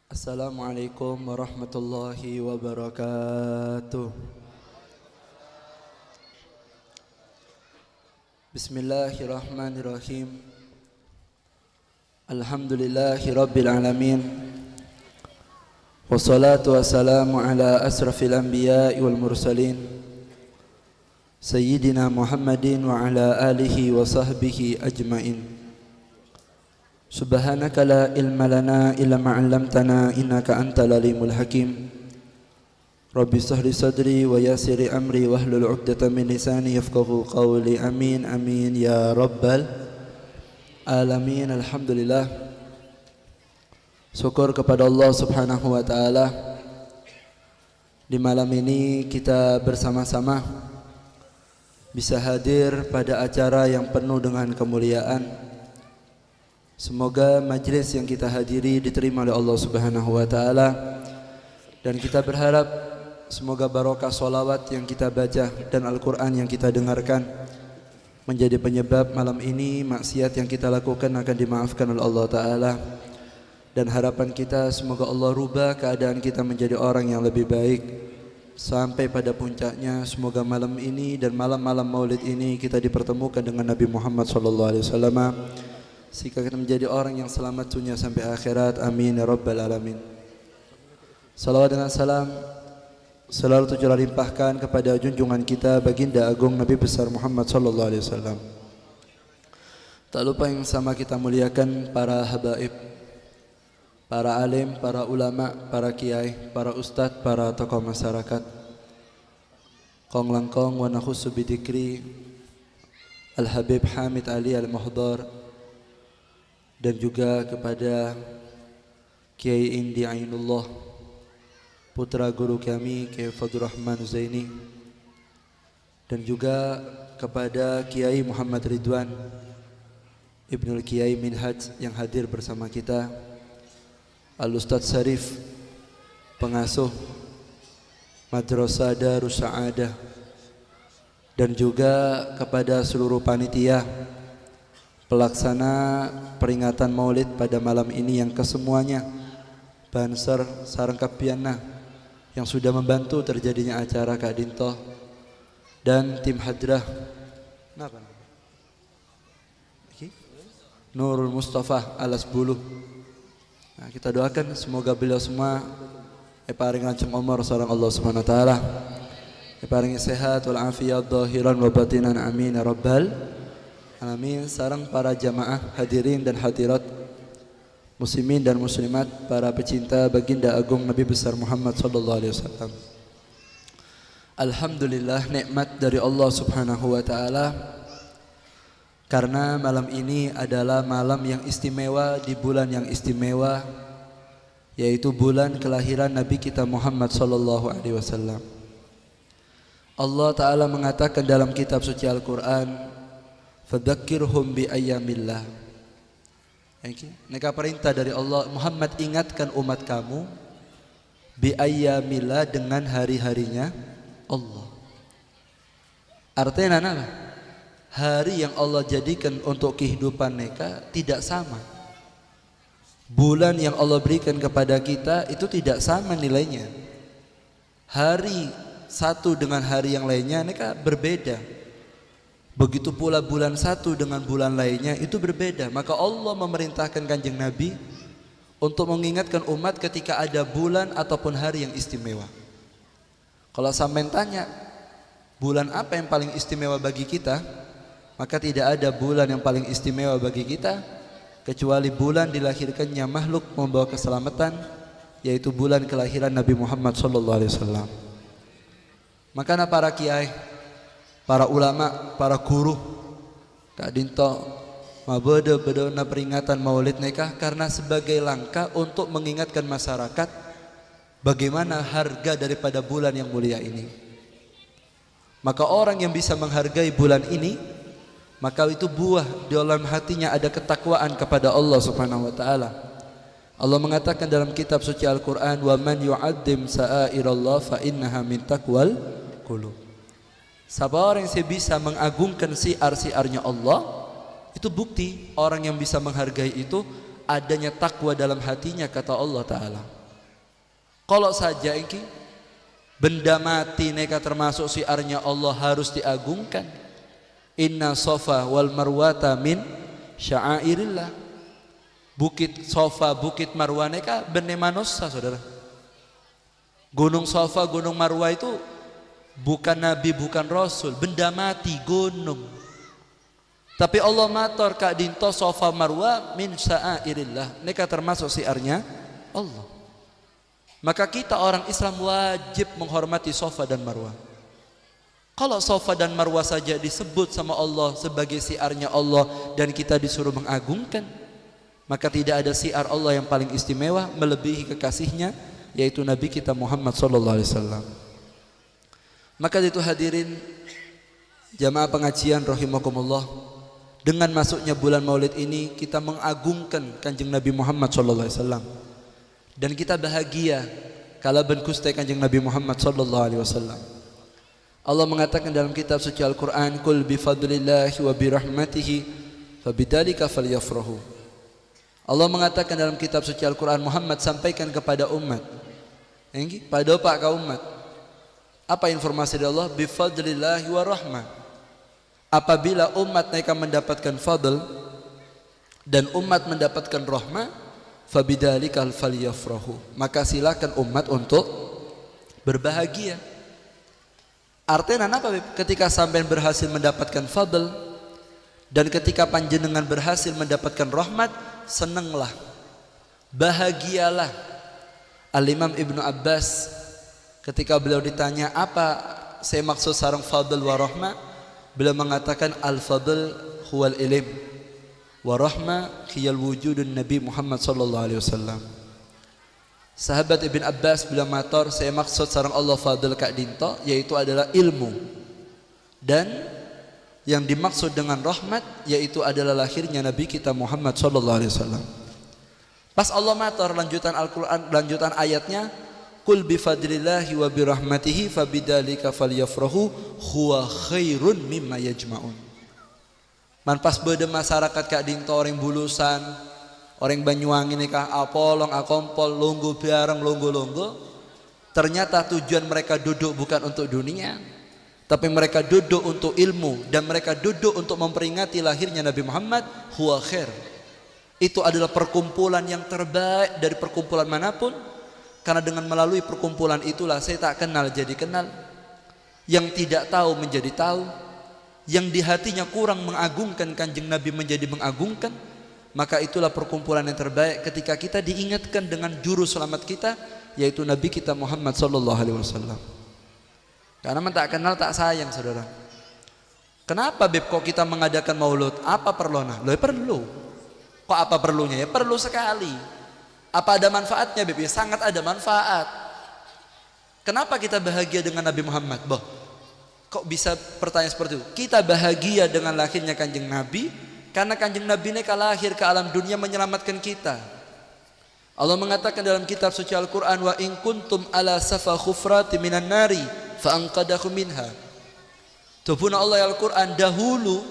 Assalamualaikum warahmatullahi wabarakatuh. Bismillahirrahmanirrahim. Alhamdulillahi rabbil alamin. Wassalatu wassalamu ala asrafil anbiya'i wal mursalin Sayyidina Muhammadin wa ala alihi wa sahbihi ajmain. Subhanaka la ilma lana illa ma 'allamtana innaka antal alimul hakim. Rabbi shrah li sadri wa yassir li amri wahlul 'uqdatam min lisani yafqahu qawli. Amin amin ya rabbal alamin. Alhamdulillah, syukur kepada Allah Subhanahu wa taala, di malam ini kita bersama-sama bisa hadir pada acara yang penuh dengan kemuliaan. Semoga majlis yang kita hadiri diterima oleh Allah Subhanahu wa taala, dan kita berharap semoga barokah solawat yang kita baca dan Al-Quran yang kita dengarkan menjadi penyebab malam ini maksiat yang kita lakukan akan dimaafkan oleh Allah taala. Dan harapan kita semoga Allah rubah keadaan kita menjadi orang yang lebih baik sampai pada puncaknya. Semoga malam ini dan malam-malam maulid ini kita dipertemukan dengan Nabi Muhammad SAW, sehingga kita menjadi orang yang selamat dunia sampai akhirat. Amin ya rabbal alamin. Salawat dengan salam selalu tercurah limpahkan kepada junjungan kita baginda agung Nabi besar Muhammad SAW. Tak lupa yang sama kita muliakan para habaib, para alim, para ulama, para kiai, para ustadz, para tokoh masyarakat. Kong langkong wa nakhussu bidikri Al-Habib Hamid Ali Al-Muhdar, dan juga kepada Kiai Indi Ainullah, putra guru kami Kiai Fadlur Rahman Zaini, dan juga kepada Kiai Muhammad Ridwan Ibnul Kiai Minhaj yang hadir bersama kita, Al-Ustadz Syarif, pengasuh Madrasah Darus Sa'adah, dan juga kepada seluruh panitia pelaksana peringatan maulid pada malam ini yang kesemuanya Banser Sarangkapiana yang sudah membantu terjadinya acara Kak Dinto, dan tim hadrah Nurul Mustafa alas buluh. Nah, kita doakan semoga beliau semua paring lancung umur sareng Allah Subhanahu wa taala, paringi sehat wal afiat zahiran wa batinan. Amin ya rabbal alamin. Sareng para jamaah hadirin dan hadirat, muslimin dan muslimat, para pecinta baginda agung Nabi besar Muhammad SAW. Alhamdulillah, nikmat dari Allah Subhanahu wa taala, karena malam ini adalah malam yang istimewa di bulan yang istimewa, yaitu bulan kelahiran Nabi kita Muhammad SAW. Allah taala mengatakan dalam kitab suci Al-Quran, fadzakirhum bi ayyamillah. Neka perintah dari Allah, Muhammad ingatkan umat kamu bi ayyamillah, dengan hari-harinya Allah. Artinya apa? Hari yang Allah jadikan untuk kehidupan mereka tidak sama. Bulan yang Allah berikan kepada kita itu tidak sama nilainya. Hari satu dengan hari yang lainnya mereka berbeda. Begitu pula bulan satu dengan bulan lainnya itu berbeda. Maka Allah memerintahkan Kanjeng Nabi untuk mengingatkan umat ketika ada bulan ataupun hari yang istimewa. Kalau sampean tanya bulan apa yang paling istimewa bagi kita, maka tidak ada bulan yang paling istimewa bagi kita kecuali bulan dilahirkannya makhluk membawa keselamatan, yaitu bulan kelahiran Nabi Muhammad SAW. Makanya para kiai, para ulama, para guru Kak Dinto mabede-bedena peringatan maulid nikah karena sebagai langkah untuk mengingatkan masyarakat bagaimana harga daripada bulan yang mulia ini. Maka orang yang bisa menghargai bulan ini, maka itu buah di dalam hatinya ada ketakwaan kepada Allah Subhanahu wa taala. Allah mengatakan dalam kitab suci Al-Quran, wa man yu'adzim sa'airallah fa innaha min taqwal qulub. Siapa orang yang bisa mengagungkan siar-siarnya Allah, itu bukti orang yang bisa menghargai itu adanya takwa dalam hatinya, kata Allah Ta'ala. Kalau saja iki benda mati neka termasuk siarnya Allah harus diagungkan. Inna Safa wal Marwata min sya'airillah. Bukit Safa, Bukit Marwah neka benda manusia, saudara. Gunung Safa, Gunung Marwah itu bukan nabi, bukan rasul, benda mati, gunung. Tapi Allah mator kak dinto Safa Marwah min sya'airillah. Neka termasuk siarnya Allah. Maka kita orang Islam wajib menghormati Safa dan Marwah. Kalau Safa dan Marwah saja disebut sama Allah sebagai siarnya Allah dan kita disuruh mengagungkan, maka tidak ada siar Allah yang paling istimewa melebihi kekasihnya, yaitu Nabi kita Muhammad SAW. Maka itu hadirin jamaah pengajian rahimakumullah, dengan masuknya bulan Maulid ini kita mengagungkan Kanjeng Nabi Muhammad SAW. Dan kita bahagia kala ben Gusti Kanjeng Nabi Muhammad SAW. Allah mengatakan dalam kitab suci Al-Quran, Qul bifadlillahi wa birahmatihi fabidzalika falyafrahu. Allah mengatakan dalam kitab suci Al-Quran, Muhammad sampaikan kepada umat, pada pak kaum umat, apa informasi dari Allah? Bifadlillahi wa rahmah. Apabila umat mereka mendapatkan fadl dan umat mendapatkan rahmah, fabidzalikal falyafrahu, maka silakan umat untuk berbahagia. Artinya apa? Ketika sampean berhasil mendapatkan fadl dan ketika panjenengan berhasil mendapatkan rahmat, senenglah, bahagialah. Al-Imam Ibnu Abbas ketika beliau ditanya apa saya maksud sareng fadl wa rahmah, beliau mengatakan al-fadl huwal ilm wa rahmah khiyal wujudun Nabi Muhammad SAW. Sahabat Ibn Abbas bila mator, saya maksud sarang Allah fadl kak dinto, yaitu adalah ilmu, dan yang dimaksud dengan rahmat yaitu adalah lahirnya Nabi kita Muhammad SAW. Pas Allah mator lanjutan Al-Quran, lanjutan ayatnya, Qul bifadlillahi wa birahmatihi fabidzalika falyafrahu huwa khairun mimma yajma'un. Man pas bede masyarakat kak dinto orang bulusan, orang Banyuwangi nikah apolong akompol lunggu biarang lunggu. Ternyata tujuan mereka duduk bukan untuk dunia, tapi mereka duduk untuk ilmu, dan mereka duduk untuk memperingati lahirnya Nabi Muhammad. Huwa khair. Itu adalah perkumpulan yang terbaik dari perkumpulan manapun, karena dengan melalui perkumpulan itulah saya tak kenal jadi kenal, yang tidak tahu menjadi tahu, yang di hatinya kurang mengagungkan Kanjeng Nabi menjadi mengagungkan. Maka itulah perkumpulan yang terbaik ketika kita diingatkan dengan juru selamat kita, yaitu Nabi kita Muhammad SAW. Karena tak kenal tak sayang, saudara. Kenapa Beb kok kita mengadakan maulud? Apa perlunya? Loh perlu. Kok apa perlunya? Ya perlu sekali. Apa ada manfaatnya Beb? Ya sangat ada manfaat. Kenapa kita bahagia dengan Nabi Muhammad? Boh, kok bisa pertanyaan seperti itu? Kita bahagia dengan lahirnya Kanjeng Nabi karena Kanjeng Nabi ini lahir ke alam dunia menyelamatkan kita. Allah mengatakan dalam kitab suci Al-Quran, wa in kuntum ala safa khufrati minan nari fa anqadakum minha. Tubuna Allah Al-Quran, dahulu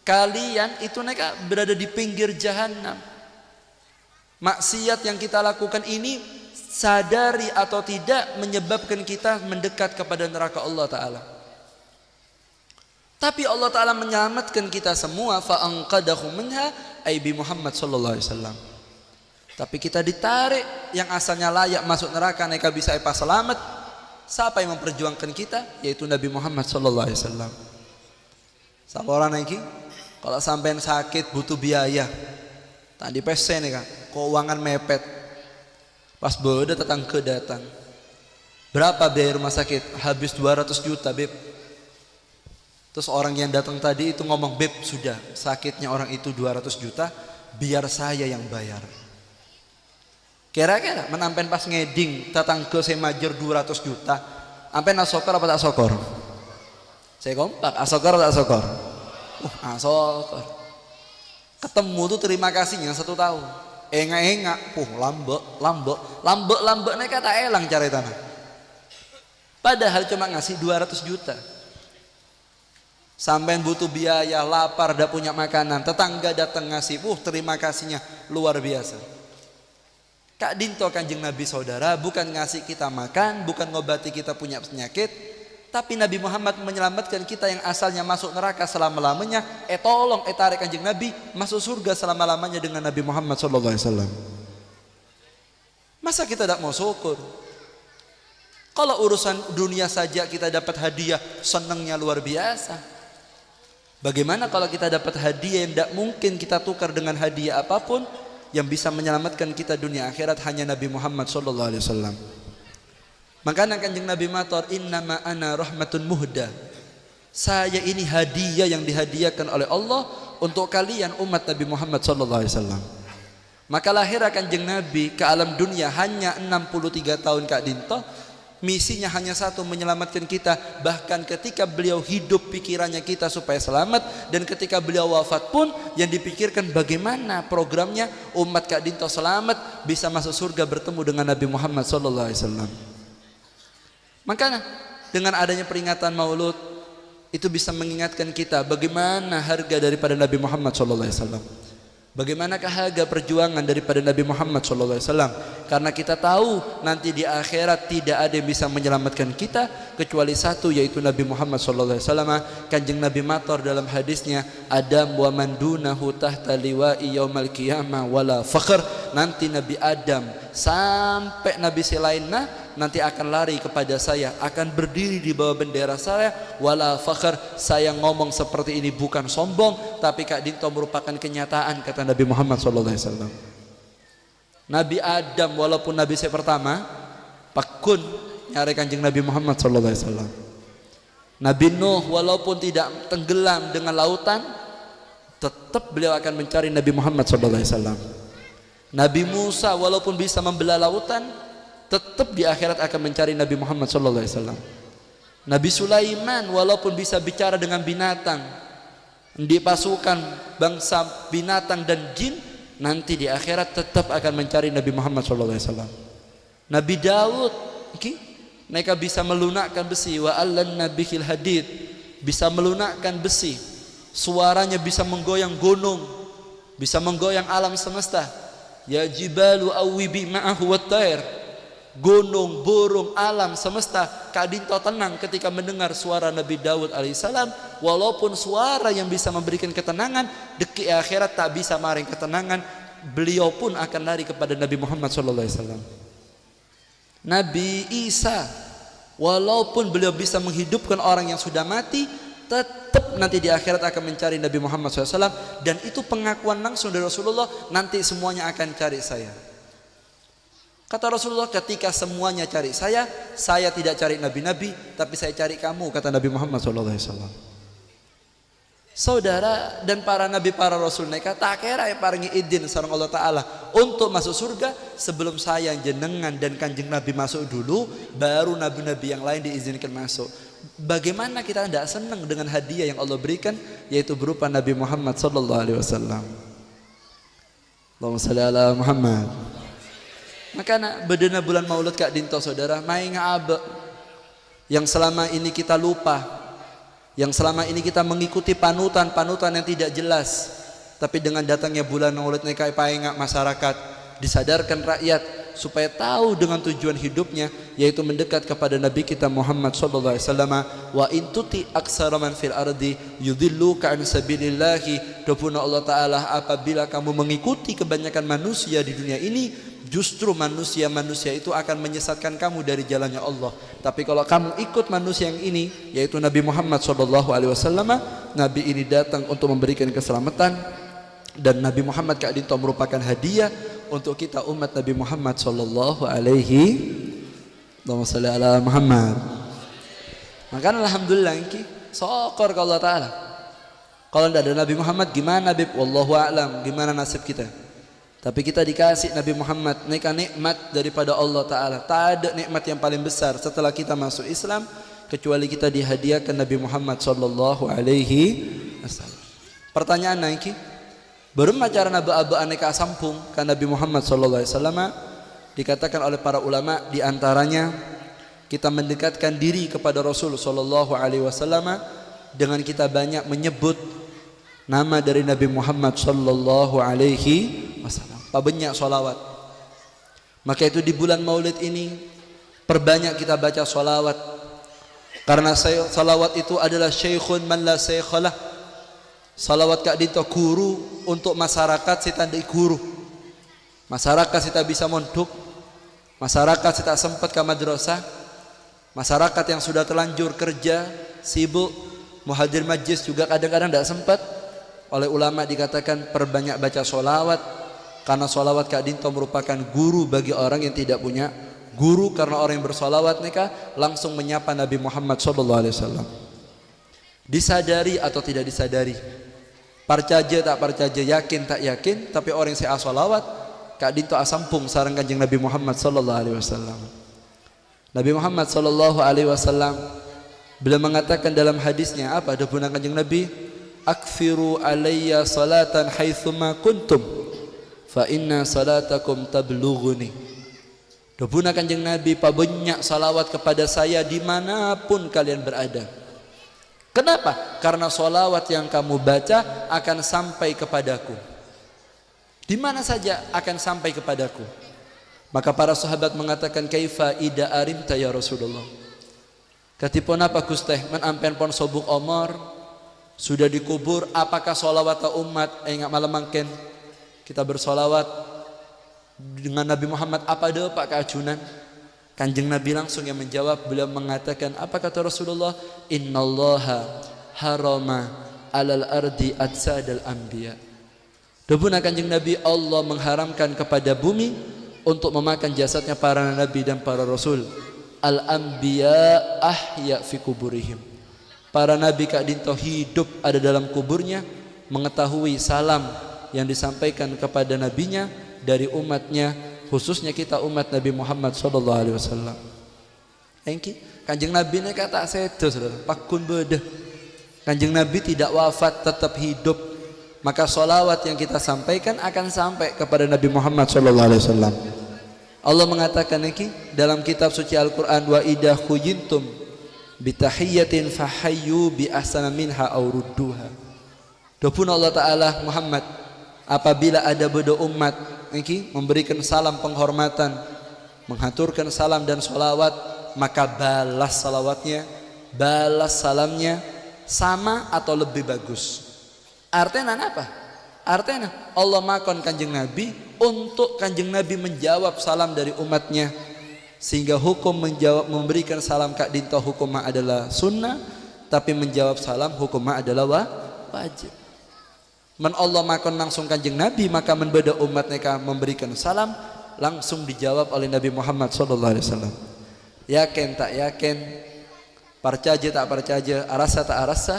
kalian itu mereka berada di pinggir jahanam. Maksiat yang kita lakukan ini sadari atau tidak menyebabkan kita mendekat kepada neraka Allah Ta'ala. Tapi Allah Ta'ala menyelamatkan kita semua, fa'anqadahum minha ay bi Muhammad sallallahu alaihi wasallam. Tapi kita ditarik, yang asalnya layak masuk neraka mereka bisa pas selamat. Siapa yang memperjuangkan kita? Yaitu Nabi Muhammad sallallahu alaihi wasallam. Sama orang lagi, kalau sampai sakit butuh biaya, tadi pesen nih kan, keuangan mepet. Pas bodoh tetangga datang, berapa biaya rumah sakit? Habis 200 juta Beb. Terus orang yang datang tadi itu ngomong, Beb sudah sakitnya orang itu 200 juta, biar saya yang bayar. Kira-kira menampen pas ngeding tetangga saya majer 200 juta, ampen asokor apa tak sokor? Saya kompak, asokor tak sokor? Asokor. Ketemu tuh terima kasihnya 1 tahun. Engak-engak, lambek nek kata elang cara tanah. Padahal cuma ngasih 200 juta. Sampai butuh biaya, lapar, dah punya makanan, tetangga datang ngasih, terima kasihnya luar biasa. Kak Dinto Kanjeng Nabi saudara bukan ngasih kita makan, bukan ngobati kita punya penyakit, tapi Nabi Muhammad menyelamatkan kita yang asalnya masuk neraka selama-lamanya. Tolong tarik Kanjeng Nabi masuk surga selama-lamanya dengan Nabi Muhammad SAW. Masa kita tidak mau syukur? Kalau urusan dunia saja kita dapat hadiah, senangnya luar biasa. Bagaimana kalau kita dapat hadiah yang tidak mungkin kita tukar dengan hadiah apapun? Yang bisa menyelamatkan kita dunia akhirat hanya Nabi Muhammad SAW. Makanya Kanjeng Nabi matur, innama ana rahmatun muhda. Saya ini hadiah yang dihadiahkan oleh Allah untuk kalian umat Nabi Muhammad SAW. Maka lahir Kanjeng Nabi ke alam dunia hanya 63 tahun Kak Dinto. Misinya hanya satu, menyelamatkan kita. Bahkan ketika beliau hidup pikirannya kita supaya selamat, dan ketika beliau wafat pun yang dipikirkan bagaimana programnya umat Kak Dinto selamat, bisa masuk surga bertemu dengan Nabi Muhammad SAW. Makanya dengan adanya peringatan Maulud itu bisa mengingatkan kita bagaimana harga daripada Nabi Muhammad SAW. Bagaimanakah harga perjuangan daripada Nabi Muhammad SAW? Karena kita tahu nanti di akhirat tidak ada yang bisa menyelamatkan kita kecuali satu, yaitu Nabi Muhammad SAW. Kanjeng Nabi matur dalam hadisnya, Adam wa man dunahu tahta liwa'i yaumal qiyamah wala fakhr. Nanti Nabi Adam sampai Nabi selainnya nanti akan lari kepada saya, akan berdiri di bawah bendera saya, wala fakhr. Saya ngomong seperti ini bukan sombong, tapi Kak Dinto merupakan kenyataan, kata Nabi Muhammad SAW. Nabi Adam walaupun Nabi saya pertama, pakun nyari Kanjeng Nabi Muhammad SAW. Nabi Nuh walaupun tidak tenggelam dengan lautan, tetap beliau akan mencari Nabi Muhammad SAW. Nabi Musa walaupun bisa membelah lautan, tetap di akhirat akan mencari Nabi Muhammad SAW. Nabi Sulaiman walaupun bisa bicara dengan binatang, di pasukan bangsa binatang dan jin, nanti di akhirat tetap akan mencari Nabi Muhammad SAW. Nabi Daud mereka bisa melunakkan besi, wa allanna bihil hadid, bisa melunakkan besi, suaranya bisa menggoyang gunung, bisa menggoyang alam semesta. Ya jibalu awwibi ma'ahu wat-tair, gunung, burung, alam semesta. Kak Dinto tenang ketika mendengar suara Nabi Daud alaihissalam. Walaupun suara yang bisa memberikan ketenangan, di akhirat tak bisa maring ketenangan. Beliau pun akan lari kepada Nabi Muhammad SAW. Nabi Isa walaupun beliau bisa menghidupkan orang yang sudah mati, tetap nanti di akhirat akan mencari Nabi Muhammad SAW. Dan itu pengakuan langsung dari Rasulullah, nanti semuanya akan cari saya. Kata Rasulullah, ketika semuanya cari saya tidak cari nabi-nabi, tapi saya cari kamu, kata Nabi Muhammad SAW. Saudara, dan para nabi, para rasul mereka tak kira yang paringi izin sareng Allah Ta'ala untuk masuk surga sebelum saya, jenengan dan Kanjeng Nabi masuk dulu, baru nabi-nabi yang lain diizinkan masuk. Bagaimana kita tidak senang dengan hadiah yang Allah berikan, yaitu berupa Nabi Muhammad SAW. Allahumma shalli ala Muhammad. Makanya bedena bulan Maulud Kak Dinto saudara, main ngabe yang selama ini kita lupa, yang selama ini kita mengikuti panutan-panutan yang tidak jelas. Tapi dengan datangnya bulan Maulud nekai paingak masyarakat, disadarkan rakyat supaya tahu dengan tujuan hidupnya, yaitu mendekat kepada Nabi kita Muhammad sallallahu alaihi wasallam. Wa in tuti aksara man fil ardi yudilluka an sabilillahi. Dapuna Allah Ta'ala, apabila kamu mengikuti kebanyakan manusia di dunia ini, justru manusia-manusia itu akan menyesatkan kamu dari jalannya Allah. Tapi kalau kamu ikut manusia yang ini, yaitu Nabi Muhammad sallallahu alaihi wasallam, Nabi ini datang untuk memberikan keselamatan. Dan Nabi Muhammad Kak Dinto merupakan hadiah untuk kita umat Nabi Muhammad sallallahu alaihi Muhammad. Maka alhamdulillah ini syukur ke Allah Ta'ala. Kalau tidak ada Nabi Muhammad gimana Bib? Wallahu a'lam gimana nasib kita. Tapi kita dikasih Nabi Muhammad, nikmat daripada Allah Ta'ala. Tak ada nikmat yang paling besar setelah kita masuk Islam kecuali kita dihadiahkan Nabi Muhammad sallallahu alaihi wasallam. Pertanyaan niki, bagaimana cara nabi-nabi aneka sampung kan Nabi Muhammad sallallahu alaihi wasallam? Dikatakan oleh para ulama, di antaranya kita mendekatkan diri kepada Rasul sallallahu alaihi wasallam dengan kita banyak menyebut nama dari Nabi Muhammad sallallahu alaihi wasallam. Banyak salawat. Maka itu di bulan Maulid ini perbanyak kita baca sholawat, karena sholawat itu adalah syekhun man la syeikhalah. Salawat Kak Dinto guru untuk masyarakat sita di guru. Masyarakat sita bisa mondok, masyarakat sita sempat ke madrasah, masyarakat yang sudah terlanjur kerja, sibuk, muhadir majlis juga kadang-kadang tidak sempat. Oleh ulama dikatakan perbanyak baca sholawat, karena sholawat Kak Dinto merupakan guru bagi orang yang tidak punya guru, karena orang yang bersolawat mereka langsung menyapa Nabi Muhammad SAW. Disadari atau tidak disadari, percaya tak percaya, yakin tak yakin, tapi orang yang saya solawat Kak Dinto asampung sareng Kanjeng Nabi Muhammad SAW. Nabi Muhammad SAW beliau mengatakan dalam hadisnya apa? Dapuna Kanjeng Nabi, akfiru alayya salatan haitsuma kuntum fa inna salatakum tablughuni. Dapuna Kanjeng Nabi, pabanyak salawat kepada saya dimanapun kalian berada. Kenapa? Karena solawat yang kamu baca akan sampai kepadaku. Di mana saja akan sampai kepadaku. Maka para sahabat mengatakan, kaifa ida arimta ya Rasulullah. Katipun apa Gusteh, men ampen pon sobuk omor, sudah dikubur, apakah solawat umat enggak malam mangken kita bersolawat dengan Nabi Muhammad, apa ada Pak keajunan? Kanjeng Nabi langsung yang menjawab, beliau mengatakan, apa kata Rasulullah? Innallaha harama alal ardi atsadal anbiya. Debuna Kanjeng Nabi, Allah mengharamkan kepada bumi untuk memakan jasadnya para nabi dan para rasul. Al anbiya ahya fi kuburihim. Para nabi Kak Dinto hidup ada dalam kuburnya, mengetahui salam yang disampaikan kepada nabinya dari umatnya, khususnya kita umat Nabi Muhammad SAW. Engki Kanjeng Nabi ini kata sedo saudara, pakun bedah. Kanjeng Nabi tidak wafat, tetap hidup. Maka solawat yang kita sampaikan akan sampai kepada Nabi Muhammad SAW. Allah mengatakan engki dalam kitab suci Al-Quran, wa idha khuyintum bitahiyyatin fahayyu bi ahsana minha aw rudduha. Dopun Allah Ta'ala Muhammad, apabila ada bedo umat engki memberikan salam penghormatan, menghaturkan salam dan solawat, maka balas salawatnya, balas salamnya sama atau lebih bagus. Artinya apa? Artinya Allah makon Kanjeng Nabi untuk Kanjeng Nabi menjawab salam dari umatnya, sehingga hukum menjawab memberikan salam Kak Dinto hukumnya adalah sunnah, tapi menjawab salam hukumnya adalah wajib. Man Allah makon langsung Kanjeng Nabi, maka membeda umat mereka memberikan salam langsung dijawab oleh Nabi Muhammad SAW. Yakin tak yakin, percaya tak percaya, arasa tak arasa,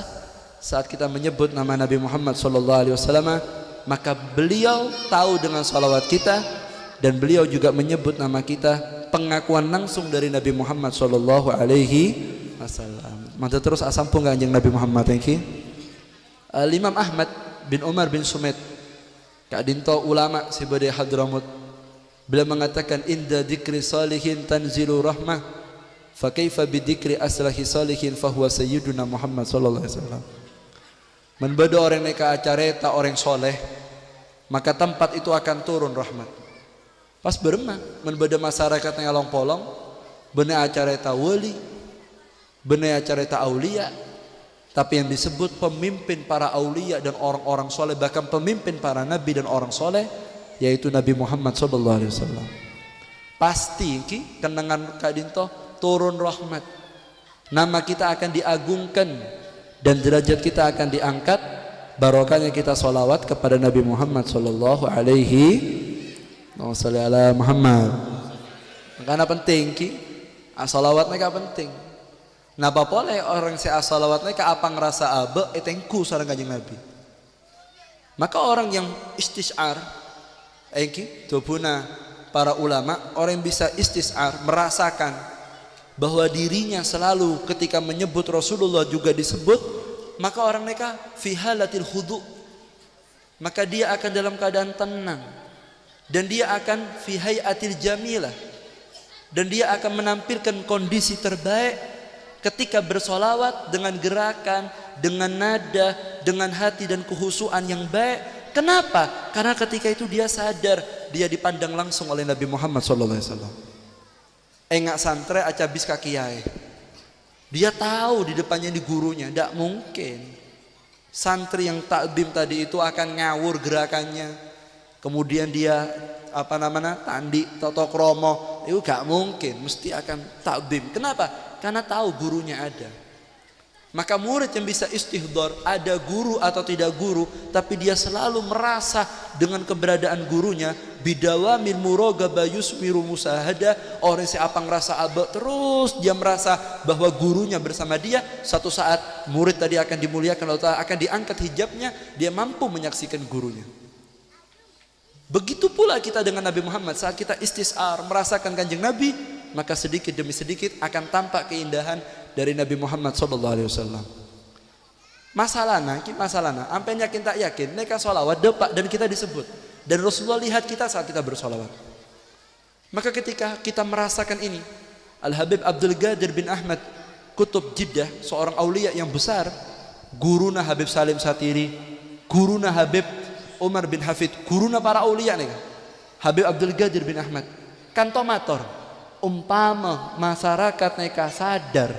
saat kita menyebut nama Nabi Muhammad SAW, maka beliau tahu dengan salawat kita, dan beliau juga menyebut nama kita, pengakuan langsung dari Nabi Muhammad SAW. Mantap terus asampung Kanjeng Nabi Muhammad. Imam Ahmad bin Umar bin Sumed Kak Dinto ulama sibade Hadramut, beliau mengatakan, inda dzikri salihin tanzilu rahmah, fa kaifa bi dzikri aslahi salihin fa huwa sayyiduna Muhammad sallallahu alaihi wasallam. Menbada orang neka acareta orang soleh, maka tempat itu akan turun rahmat. Pas beremah menbada masyarakat yang long-polong, bener acareta wali, bener acareta aulia. Tapi yang disebut pemimpin para aulia dan orang-orang soleh, bahkan pemimpin para nabi dan orang soleh, yaitu Nabi Muhammad SAW. Pasti ki kenangan Kak Dinto turun rahmat, nama kita akan diagungkan dan derajat kita akan diangkat, barokahnya kita solawat kepada Nabi Muhammad SAW. Muhammad. Karena penting ki, solawat mereka penting. Napa boleh orang si asalawat mereka apa ngerasa abe etengku sareng Kanjeng Nabi. Maka orang yang istisar engki dobuna para ulama, orang yang bisa istisar merasakan bahwa dirinya selalu ketika menyebut Rasulullah juga disebut, maka orang mereka fi halatil khudu, maka dia akan dalam keadaan tenang, dan dia akan fi hayatil jamilah, dan dia akan menampilkan kondisi terbaik ketika bersolawat dengan gerakan, dengan nada, dengan hati dan kehusuan yang baik. Kenapa? Karena ketika itu dia sadar dia dipandang langsung oleh Nabi Muhammad SAW. Engak santre aca bis ka kiai. Dia tahu di depannya di gurunya, tidak mungkin santri yang takdim tadi itu akan ngawur gerakannya. Kemudian dia tandi toto kromo, itu gak mungkin, mesti akan takdim. Kenapa? Karena tahu gurunya ada. Maka murid yang bisa istihdar, ada guru atau tidak guru, tapi dia selalu merasa dengan keberadaan gurunya, bidawamil muragaba yusmiru musahada. Orang siapa ngerasa abad terus dia merasa bahwa gurunya bersama dia, satu saat murid tadi akan dimuliakan Allah Ta'ala, akan diangkat hijabnya, dia mampu menyaksikan gurunya. Begitu pula kita dengan Nabi Muhammad, saat kita istisar merasakan kanjeng Nabi, maka sedikit demi sedikit akan tampak keindahan dari Nabi Muhammad SAW. Masalahnya, ampe yakin tak yakin, mereka sholawat depak dan kita disebut. Dan Rasulullah lihat kita saat kita bersolawat. Maka ketika kita merasakan ini, Al-Habib Abdul Qadir bin Ahmad Kutub Jeddah, seorang aulia yang besar, guruna Habib Salim Satiri, guruna Habib Umar bin Hafid, guruna para aulia nih, Habib Abdul Qadir bin Ahmad, kantomator. Umpama masyarakat mereka sadar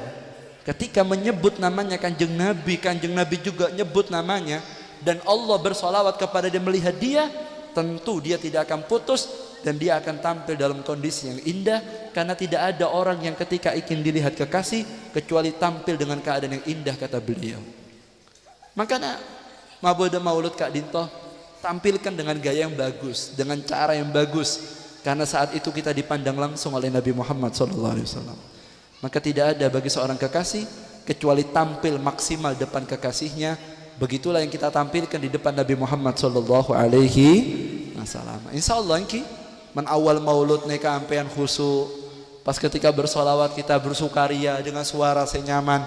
ketika menyebut namanya kanjeng Nabi juga nyebut namanya, dan Allah bersolawat kepada dia, melihat dia, tentu dia tidak akan putus dan dia akan tampil dalam kondisi yang indah. Karena tidak ada orang yang ketika ingin dilihat kekasih kecuali tampil dengan keadaan yang indah, kata beliau. Makanya mabuda maulud Kak Dinto, tampilkan dengan gaya yang bagus, dengan cara yang bagus, karena saat itu kita dipandang langsung oleh Nabi Muhammad SAW. Maka tidak ada bagi seorang kekasih kecuali tampil maksimal depan kekasihnya. Begitulah yang kita tampilkan di depan Nabi Muhammad SAW. Insya Allah ini man awal maulud neka ampean khusu, pas ketika bersolawat kita bersukaria dengan suara senyaman,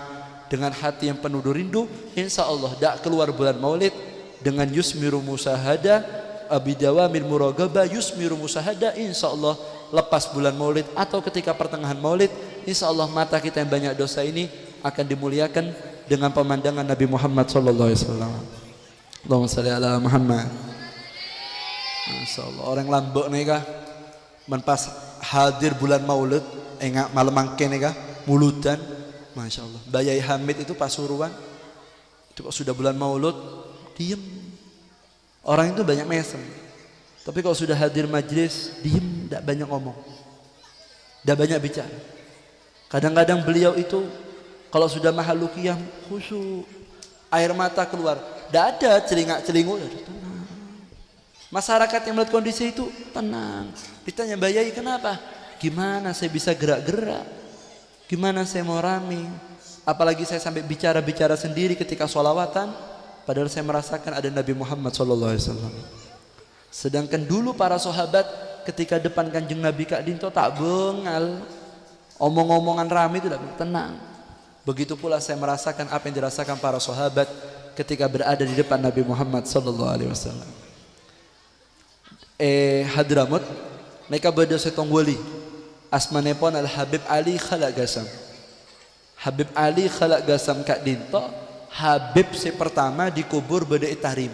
dengan hati yang penuh rindu. Insya Allah dak keluar bulan maulid dengan yusmiru musahada, abidawamil muragaba yusmiru musahada. Insya Allah lepas bulan maulid atau ketika pertengahan maulid, insya Allah mata kita yang banyak dosa ini akan dimuliakan dengan pemandangan Nabi Muhammad SAW. Allahumma salli ala Muhammad. Masya Allah, orang lambok nih kah menpas hadir bulan maulid, enggak malam mangke nih kah muludan. Masya Allah, Bayai Hamid itu Pasuruan itu kok sudah bulan maulud diem. Orang itu banyak mesem, tapi kalau sudah hadir majlis diem, tidak banyak ngomong, tidak banyak bicara. Kadang-kadang beliau itu kalau sudah mahal qiyam khusyuk, air mata keluar, tidak ada celingak-celinguk, tenang. Masyarakat yang melihat kondisi itu tenang. Ditanya Bayai kenapa? Gimana saya bisa gerak-gerak? Gimana saya mau rame? Apalagi saya sampai bicara-bicara sendiri ketika sholawatan, padahal saya merasakan ada Nabi Muhammad SAW. Sedangkan dulu para sahabat ketika depan kanjeng Nabi Kak Dinto tak bengal, omong-omongan rame itu tidak, tenang. Begitu pula saya merasakan apa yang dirasakan para sahabat ketika berada di depan Nabi Muhammad SAW. Hadramut mereka beda setong wali, asmanepon Al Habib Ali Khalaq Gasam. Habib Ali Khalaq Gasam Kak Dinto, Habib saya pertama dikubur beda Itarim.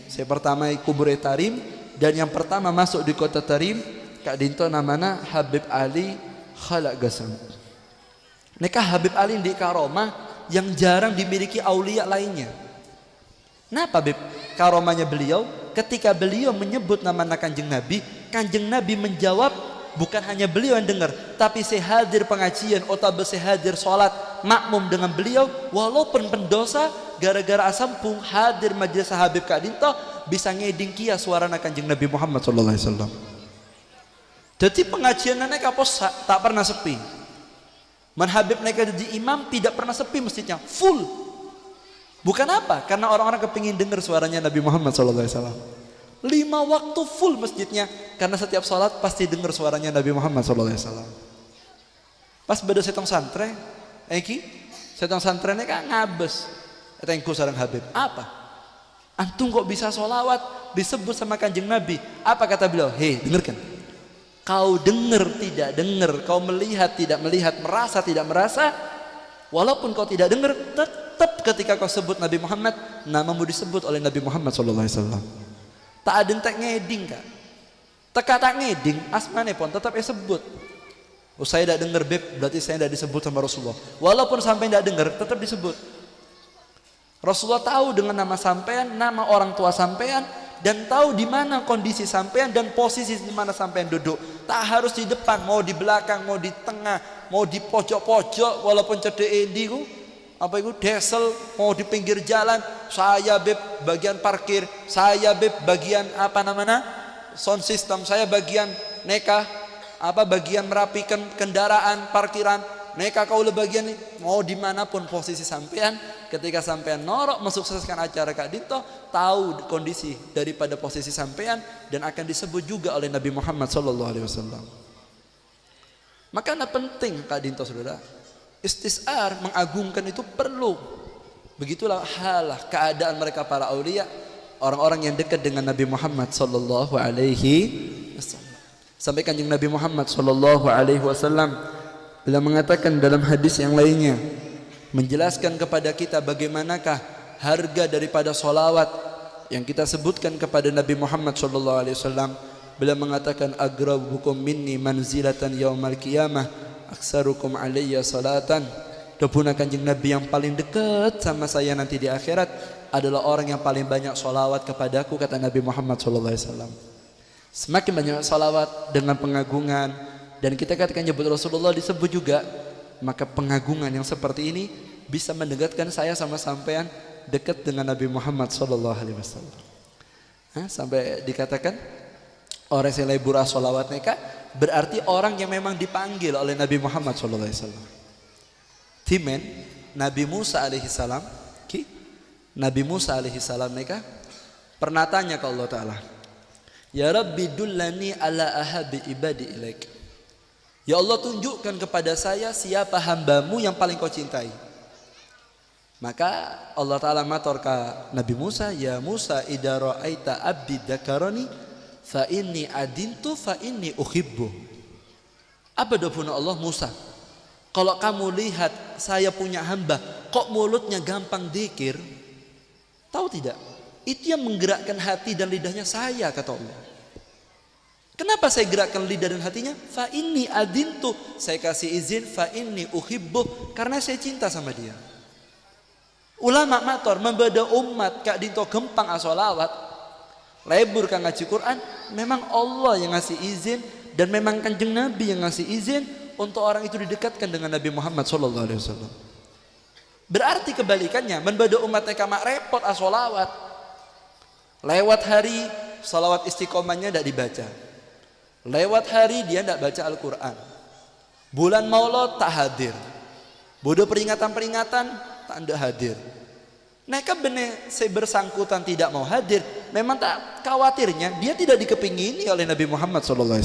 Saya pertama kubur Itarim, dan yang pertama masuk di kota Tarim Kak Dinto namanya Habib Ali Khalaq Gasam. Nekah Habib Ali di karomah yang jarang dimiliki aulia lainnya. Kenapa Habib? Karomahnya beliau ketika beliau menyebut nama kanjeng Nabi menjawab. Bukan hanya beliau yang dengar, tapi saya hadir pengajian, otabe saya hadir sholat makmum dengan beliau, walaupun pendosa, gara-gara asampung hadir majelis Habib Kak Dinto bisa ngeding kia suara kanjeng Nabi Muhammad SAW. Jadi pengajiannya kapos tak pernah sepi. Man Habib naik jadi imam tidak pernah sepi, masjidnya full. Bukan apa? Karena orang-orang kepingin dengar suaranya Nabi Muhammad SAW. 5 waktu full masjidnya, karena setiap sholat pasti dengar suaranya Nabi Muhammad SAW. Pas beda setong santre, setong santre ini kan ngabes. Etengku sarang Habib. Apa? Antum kok bisa sholawat disebut sama kanjeng Nabi? Apa kata beliau? Hei, dengarkan. Kau dengar tidak dengar, kau melihat tidak melihat, merasa tidak merasa, walaupun kau tidak dengar, tetap ketika kau sebut Nabi Muhammad, namamu disebut oleh Nabi Muhammad SAW. Tak ada tak ngeding Kak. Teka tak ngeding asmane pun tetap sebut. Oh saya tidak dengar beb, berarti saya tidak disebut sama Rasulullah. Walaupun sampai tidak dengar, tetap disebut. Rasulullah tahu dengan nama sampean, nama orang tua sampean, dan tahu di mana kondisi sampean dan posisi di mana sampean duduk. Tak harus di depan, mau di belakang, mau di tengah, mau di pojok-pojok, walaupun cedek indiku, apa itu desel, mau di pinggir jalan. Saya beb bagian parkir, saya beb bagian apa namanya sound system, saya bagian neka, apa bagian merapikan kendaraan parkiran. Neka kau le bagian ini, mau dimanapun posisi sampean, ketika sampean norok mensukseskan acara Kak Dinto, tahu kondisi daripada posisi sampean dan akan disebut juga oleh Nabi Muhammad SAW. Maka penting Kak Dinto saudara, istisar mengagungkan itu perlu. Begitulah halah keadaan mereka para aulia, orang-orang yang dekat dengan Nabi Muhammad SAW. Sampai kanjeng Nabi Muhammad SAW beliau mengatakan dalam hadis yang lainnya, menjelaskan kepada kita bagaimanakah harga daripada solawat yang kita sebutkan kepada Nabi Muhammad SAW. Beliau mengatakan, agrabukum minni manzilatan yaumal qiyamah aksarukum alayya salatan. Depuna kanjeng Nabi yang paling dekat sama saya nanti di akhirat adalah orang yang paling banyak solawat kepadaku, kata Nabi Muhammad SAW. Semakin banyak solawat dengan pengagungan, dan kita katakan nyebut Rasulullah disebut juga, maka pengagungan yang seperti ini bisa mendekatkan saya sama sampean dekat dengan Nabi Muhammad SAW. Sampai dikatakan orang yang lebur solawat mereka berarti orang yang memang dipanggil oleh Nabi Muhammad SAW. Timen Nabi Musa alaihissalam, Nabi Musa alaihissalam mereka pernah tanya ke Allah Ta'ala, ya Rabbi dullani ala ahabi ibadi ilaik. Ya Allah, tunjukkan kepada saya siapa hambamu yang paling kau cintai. Maka Allah Ta'ala matur ke Nabi Musa, ya Musa idza ra'aita abdi dzakarani fa inni adintu fa inni uhibbu. Apa doa Allah Musa? Kalau kamu lihat saya punya hamba kok mulutnya gampang dzikir, tahu tidak? Itu yang menggerakkan hati dan lidahnya saya, kata Allah. Kenapa saya gerakkan lidah dan hatinya? Fa inni adintu, saya kasih izin, fa inni uhibbu, karena saya cinta sama dia. Ulama mator membeda umat Kak Dinto gempang asolawat, lebur kang ngaji Quran, memang Allah yang ngasih izin dan memang kanjeng Nabi yang ngasih izin untuk orang itu didekatkan dengan Nabi Muhammad SAW. Berarti kebalikannya, membeda umat mereka mak repot asolawat. Lewat hari salawat istiqomahnya tidak dibaca. Lewat hari dia tidak baca Al-Quran. Bulan Maulud tak hadir. Bodoh peringatan-peringatan tak ada hadir. Mereka benar saya bersangkutan tidak mau hadir. Memang tak khawatirnya dia tidak dikepingini oleh Nabi Muhammad SAW.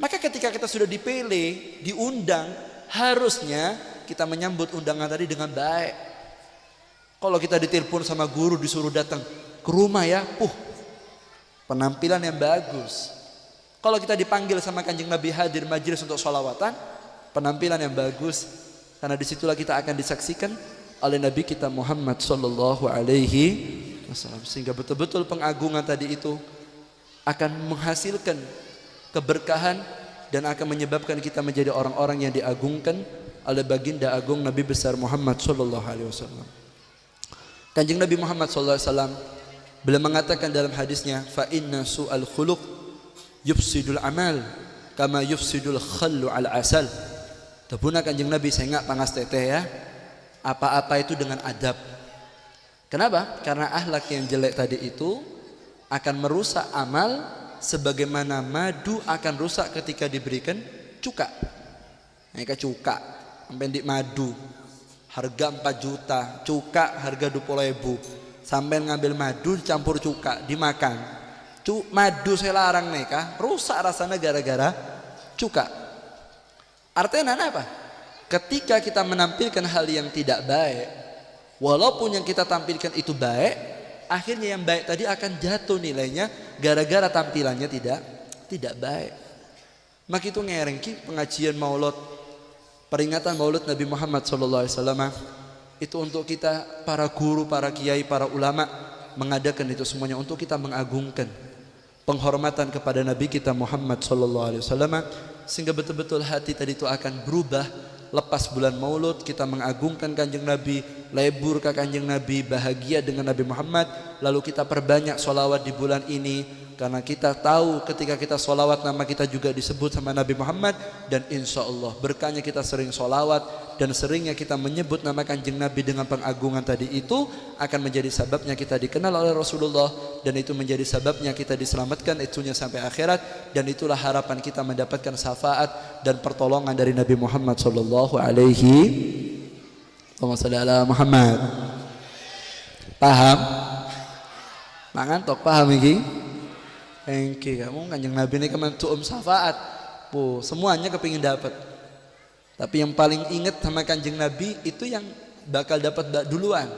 Maka ketika kita sudah dipilih, diundang, harusnya kita menyambut undangan tadi dengan baik. Kalau kita ditelepon sama guru disuruh datang ke rumah ya, penampilan yang bagus. Kalau kita dipanggil sama kanjeng Nabi hadir majelis untuk sholawatan, penampilan yang bagus, karena disitulah kita akan disaksikan oleh Nabi kita Muhammad SAW. Sehingga betul-betul pengagungan tadi itu akan menghasilkan keberkahan dan akan menyebabkan kita menjadi orang-orang yang diagungkan oleh baginda agung Nabi besar Muhammad SAW. Kanjeng Nabi Muhammad SAW beliau mengatakan dalam hadisnya, fa inna su'al khuluq yufsidul amal kama yufsidul khallu al asal. Tepuna kanjeng Nabi saya enggak pangas teteh ya. Apa-apa itu dengan adab. Kenapa? Karena akhlak yang jelek tadi itu akan merusak amal sebagaimana madu akan rusak ketika diberikan cuka. Mereka cuka, sampai madu harga 4 juta, cuka harga 20.000. Sampai ngambil madu campur cuka dimakan, madu saya larang mereka, rusak rasanya gara-gara cuka. Artinya apa? Ketika kita menampilkan hal yang tidak baik, walaupun yang kita tampilkan itu baik, akhirnya yang baik tadi akan jatuh nilainya gara-gara tampilannya tidak baik. Maka itu ngerengki pengajian Maulud, peringatan Maulud Nabi Muhammad SAW. Itu untuk kita para guru, para kiai, para ulama mengadakan itu semuanya untuk kita mengagungkan penghormatan kepada Nabi kita Muhammad sallallahu alaihi wasallam, sehingga betul-betul hati tadi itu akan berubah. Lepas bulan Maulud kita mengagungkan Kanjeng Nabi, lebur ke Kanjeng Nabi, bahagia dengan Nabi Muhammad, lalu kita perbanyak sholawat di bulan ini, karena kita tahu ketika kita sholawat nama kita juga disebut sama Nabi Muhammad, dan insya Allah berkahnya kita sering sholawat dan seringnya kita menyebut nama Kanjeng Nabi dengan pengagungan tadi itu akan menjadi sebabnya kita dikenal oleh Rasulullah, dan itu menjadi sebabnya kita diselamatkan itunya sampai akhirat, dan itulah harapan kita mendapatkan syafaat dan pertolongan dari Nabi Muhammad sallallahu alaihi Muhammad. Paham? Mangantok paham iki? Engke kamu Kanjeng Nabi ini kementuum syafaat. Bu, semuanya kepingin dapat. Tapi yang paling ingat sama Kanjeng Nabi itu yang bakal dapat duluan.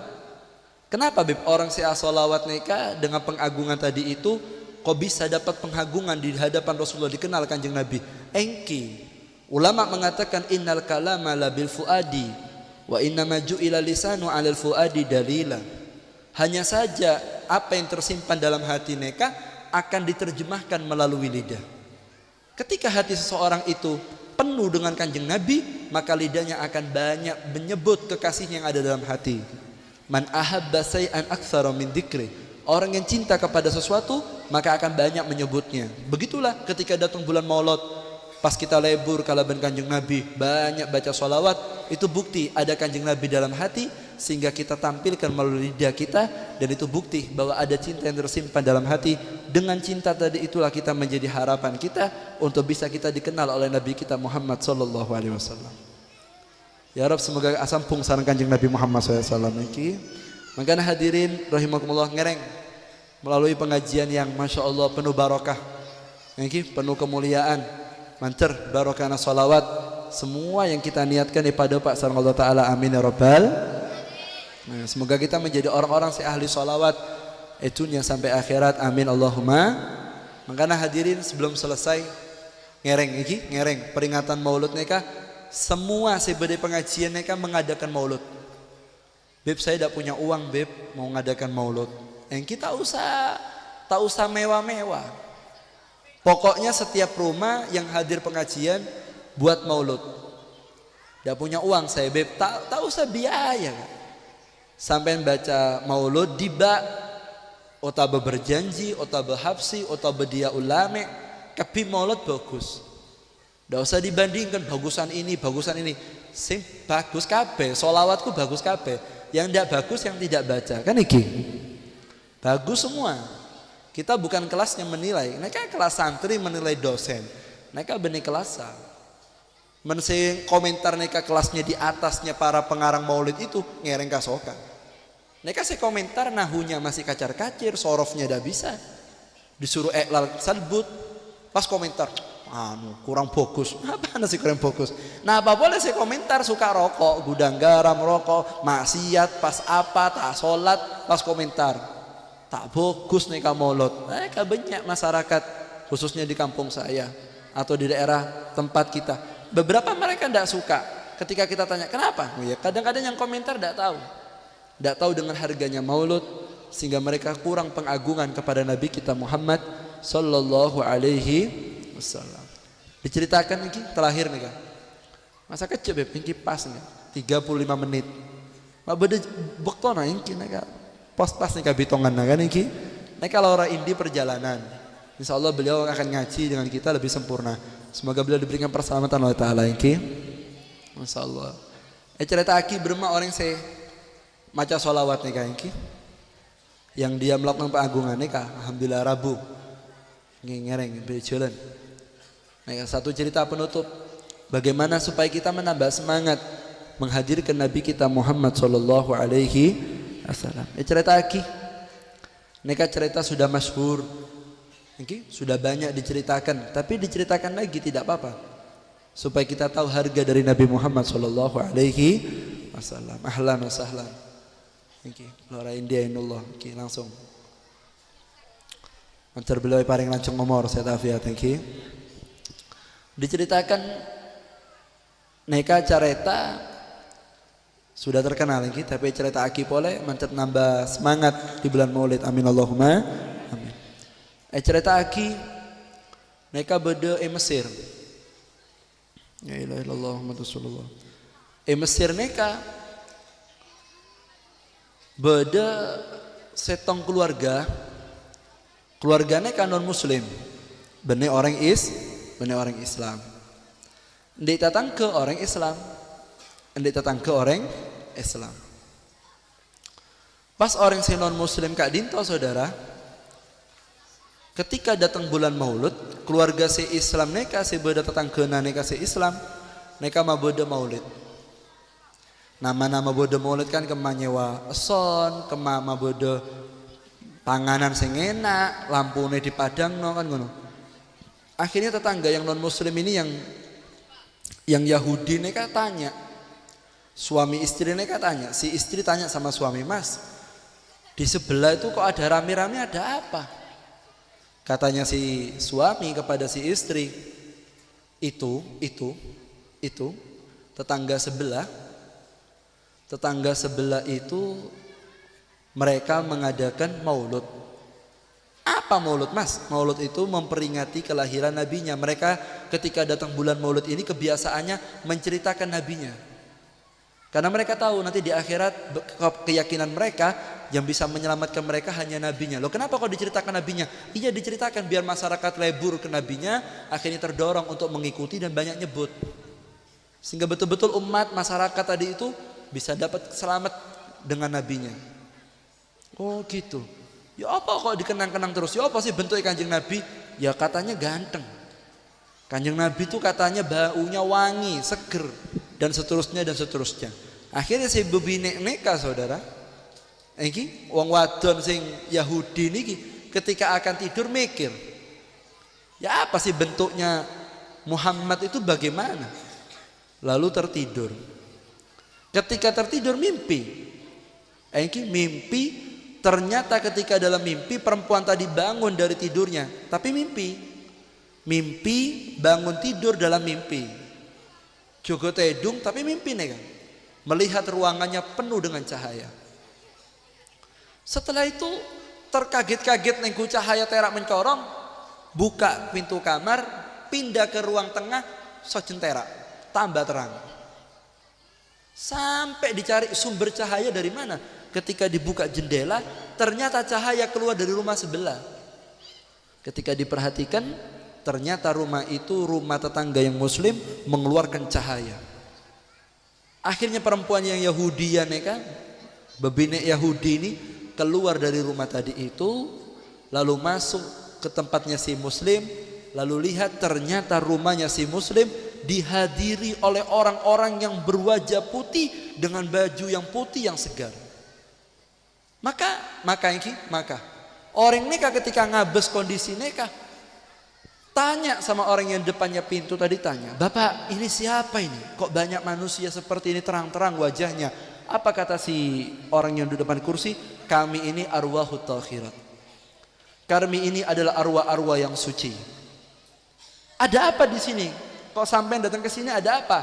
Kenapa Bib orang sholawat neka dengan pengagungan tadi itu kok bisa dapat pengagungan di hadapan Rasulullah, dikenal Kanjeng Nabi? Engki. Ulama mengatakan innal kalama la bil fuadi wa innama ju'ila lisanu 'alal fuadi dalila. Hanya saja apa yang tersimpan dalam hati neka akan diterjemahkan melalui lidah. Ketika hati seseorang itu penuh dengan Kanjeng Nabi, maka lidahnya akan banyak menyebut kekasihnya yang ada dalam hati. Man ahabba say'an aktsara min dzikri. Orang yang cinta kepada sesuatu maka akan banyak menyebutnya. Begitulah ketika datang bulan Maulud, pas kita lebur kalaban Kanjeng Nabi, banyak baca sholawat, itu bukti ada Kanjeng Nabi dalam hati, sehingga kita tampilkan melalui lidah kita, dan itu bukti bahwa ada cinta yang tersimpan dalam hati. Dengan cinta tadi itulah kita menjadi harapan kita untuk bisa kita dikenal oleh Nabi kita Muhammad sallallahu alaihi wasallam. Ya Rabb, semoga asampung sareng Kanjeng Nabi Muhammad sallallahu alaihi wasallam iki. Makanya hadirin rahimakumullah, ngereng melalui pengajian yang Masya Allah penuh barokah iki, penuh kemuliaan, mancer barokahna salawat, semua yang kita niatkan kepada Pak sareng Allah Ta'ala, amin ya Rabbal. Nah, semoga kita menjadi orang-orang si ahli salawat itunya sampai akhirat, amin Allahumma. Makanya hadirin sebelum selesai ngereng peringatan Maulud neka, semua sebede pengajian neka mengadakan Maulud. Beb, saya tidak punya uang Beb mau mengadakan Maulud. Yang kita tak usah mewah-mewah. Pokoknya setiap rumah yang hadir pengajian buat Maulud. Tidak punya uang saya Beb, tak usah biaya. Sampai baca Maulud diba otabe berjanji, otabe hapsi, otabe dia ulame, tapi Maulud bagus. Tidak usah dibandingkan bagusan ini. Sing bagus kabeh, sholawatku bagus kabeh. Yang tidak bagus yang tidak baca, kan iki. Bagus semua. Kita bukan kelasnya menilai. Mereka kelas santri menilai dosen. Mereka benih kelasa. Mensing komentar mereka kelasnya di atasnya para pengarang Maulid itu ngereng kasokan. Mereka sih komentar nahunya masih kacar-kacir, sorofnya dah bisa. Disuruh iklal salbut, pas komentar, kurang fokus. Apa sih kurang fokus? Nah, apa boleh sih komentar suka rokok, gudang garam, rokok, maksiat, pas apa, tak sholat, pas komentar. Tak fokus nih kamu Maulud. Mereka banyak masyarakat, khususnya di kampung saya atau di daerah tempat kita. Beberapa mereka tidak suka. Ketika kita tanya kenapa? Oh ya, kadang-kadang yang komentar tidak tahu dengan harganya Maulud, sehingga mereka kurang pengagungan kepada Nabi kita Muhammad sallallahu alaihi wasallam. Diceritakan ini terakhir nih kan. Masa kecil Beb, ini pas nih 35 menit. Mak beda bektona ini nih pas nih kabitongan kan ini. Nek kalau orang Indi perjalanan, insya Allah beliau akan ngaji dengan kita lebih sempurna. Semoga beliau diberikan perselamatan oleh Ta'ala ini. Masya Allah. Cerita aki berma orang saya maca sholawat nih kan ini. Yang dia melakukan pengagungan nih kah, alhamdulillah Rabu. Ngereng berjalan. Nah, satu cerita penutup, bagaimana supaya kita menambah semangat menghadirkan Nabi kita Muhammad sallallahu alaihi wasallam. Cerita aki, neka cerita sudah masyhur, sudah banyak diceritakan, tapi diceritakan lagi tidak apa-apa, supaya kita tahu harga dari Nabi Muhammad sallallahu alaihi wasallam. Ahlan wa sahlan. Lora India inullah, langsung. Mancar beliau paling lancung nomor saya tafiat iki. Diceritakan neka careta Sudah terkenal ini, tapi cerita aki boleh mancet nambah semangat di bulan Maulid. Amin Allahumma amin. Cerita aki mereka beda Mesir. Ya ilaha illallah Muhammadur Rasulullah. Mesir mereka beda setong keluarga. Keluarganya kan non muslim. Benih orang Islam. Ndik datang ke orang Islam. Ndik datang ke orang Islam. Pas orang si non muslim kak dinto saudara, ketika datang bulan Maulud, keluarga si Islam neka si beda datang ke neka si Islam, neka ma beda Maulid. Nama-nama beda Maulid kan kema nyewa eson, kema ma beda panganan sing enak, lampune dipadang no kan ngono. Akhirnya tetangga yang non muslim ini yang Yahudi neka tanya, suami istri neka tanya, si istri tanya sama suami, "Mas, di sebelah itu kok ada rame-rame, ada apa?" Katanya si suami kepada si istri, itu tetangga sebelah itu mereka mengadakan maulud. Apa maulud, Mas? Maulud itu memperingati kelahiran nabinya. Mereka ketika datang bulan maulud ini kebiasaannya menceritakan nabinya. Karena mereka tahu nanti di akhirat keyakinan mereka yang bisa menyelamatkan mereka hanya nabinya. Loh, kenapa kok diceritakan nabinya? Iya, diceritakan biar masyarakat lebur ke nabinya, akhirnya terdorong untuk mengikuti dan banyak nyebut. Sehingga betul-betul umat masyarakat tadi itu bisa dapat selamat dengan nabinya. Oh gitu. Ya apa kok dikenang-kenang terus? Ya apa sih bentuk Kanjeng Nabi? Ya katanya ganteng. Kanjeng Nabi itu katanya baunya wangi, seger, dan seterusnya. Akhirnya si bebine neka saudara, iki wong wadon sing Yahudi niki ketika akan tidur mikir, ya apa sih bentuknya Muhammad itu bagaimana? Lalu tertidur. Ketika tertidur mimpi. Iki mimpi, ternyata ketika dalam mimpi perempuan tadi bangun dari tidurnya, tapi mimpi bangun tidur dalam mimpi. Jogo tedung tapi mimpi nih kan. Melihat ruangannya penuh dengan cahaya. Setelah itu terkaget-kaget nengku cahaya terak mencorong, buka pintu kamar, pindah ke ruang tengah, sojentera, tambah terang. Sampai dicari sumber cahaya dari mana. Ketika dibuka jendela, ternyata cahaya keluar dari rumah sebelah. Ketika diperhatikan, ternyata rumah itu rumah tetangga yang muslim mengeluarkan cahaya. Akhirnya perempuan yang Yahudi ya neka, bebine Yahudi ini keluar dari rumah tadi itu, lalu masuk ke tempatnya si muslim, lalu lihat ternyata rumahnya si muslim dihadiri oleh orang-orang yang berwajah putih dengan baju yang putih yang segar. Maka orang neka ketika ngabes kondisi neka, tanya sama orang yang depannya pintu tadi, tanya, "Bapak, ini siapa ini? Kok banyak manusia seperti ini terang-terang wajahnya?" Apa kata si orang yang di depan kursi? "Kami ini arwahut takhirat. Kami ini adalah arwah-arwah yang suci." "Ada apa di sini? Kok sampai datang ke sini, ada apa?"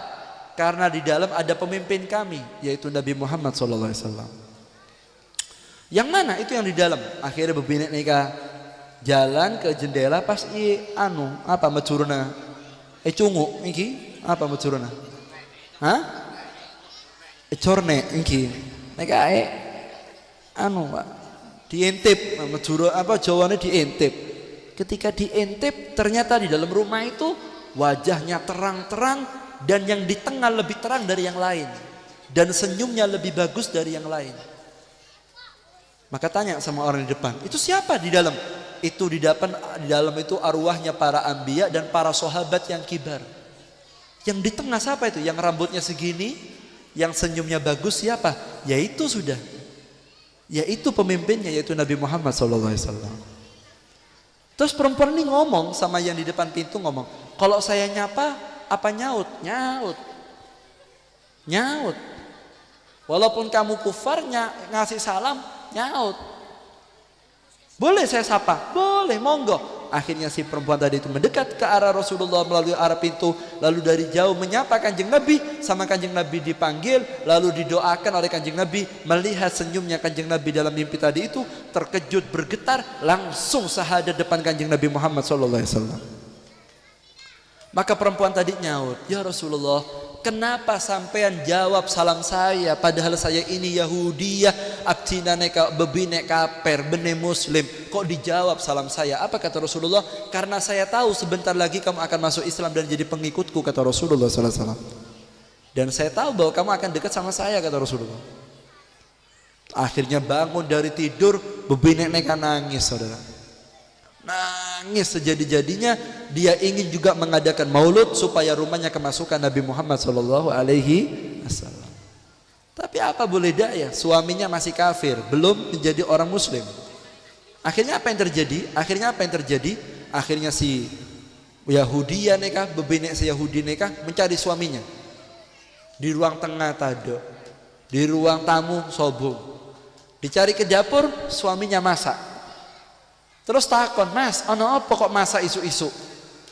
"Karena di dalam ada pemimpin kami, yaitu Nabi Muhammad SAW." "Yang mana itu yang di dalam?" Akhirnya bebinek nikah jalan ke jendela, pas apa macuruna cungu iki apa macuruna corne iki nek Pak diintip macuro apa jawane diintip. Ketika diintip ternyata di dalam rumah itu wajahnya terang-terang dan yang di tengah lebih terang dari yang lain dan senyumnya lebih bagus dari yang lain. Maka tanya sama orang di depan, "Itu siapa di dalam?" Itu di dalam itu arwahnya para anbiya dan para sahabat yang kibar. Yang di tengah siapa itu? Yang rambutnya segini, yang senyumnya bagus siapa? Yaitu pemimpinnya, yaitu Nabi Muhammad SAW. Terus perempuan ini ngomong sama yang di depan pintu, ngomong, "Kalau saya nyapa apa nyaut?" Nyaut. Walaupun kamu kufarnya ngasih salam, nyaut. "Boleh saya sapa?" "Boleh, monggo." Akhirnya si perempuan tadi itu mendekat ke arah Rasulullah melalui arah pintu, lalu dari jauh menyapa Kanjeng Nabi, sama Kanjeng Nabi dipanggil, lalu didoakan oleh Kanjeng Nabi. Melihat senyumnya Kanjeng Nabi dalam mimpi tadi itu, terkejut bergetar, langsung syahadat depan Kanjeng Nabi Muhammad SAW. Maka perempuan tadi nyaut, "Ya Rasulullah, kenapa sampean jawab salam saya padahal saya ini Yahudiyah, abdina neka bebine kaper bene muslim, kok dijawab salam saya?" Apa kata Rasulullah? "Karena saya tahu sebentar lagi kamu akan masuk Islam dan jadi pengikutku," kata Rasulullah sallallahu alaihi wasallam. "Dan saya tahu bahwa kamu akan dekat sama saya," kata Rasulullah. Akhirnya bangun dari tidur, bebine neka nangis, saudara. Nangis sejadi-jadinya. Dia ingin juga mengadakan maulud supaya rumahnya kemasukan Nabi Muhammad SAW. Tapi apa boleh daya, suaminya masih kafir, belum menjadi orang muslim. Akhirnya apa yang terjadi? Akhirnya si Yahudi nikah, bebene si Yahudi nikah, mencari suaminya di ruang tengah tado, di ruang tamu sobung. Dicari ke dapur, suaminya masak. Terus takon, "Mas, ono apa kok masak isu-isu?"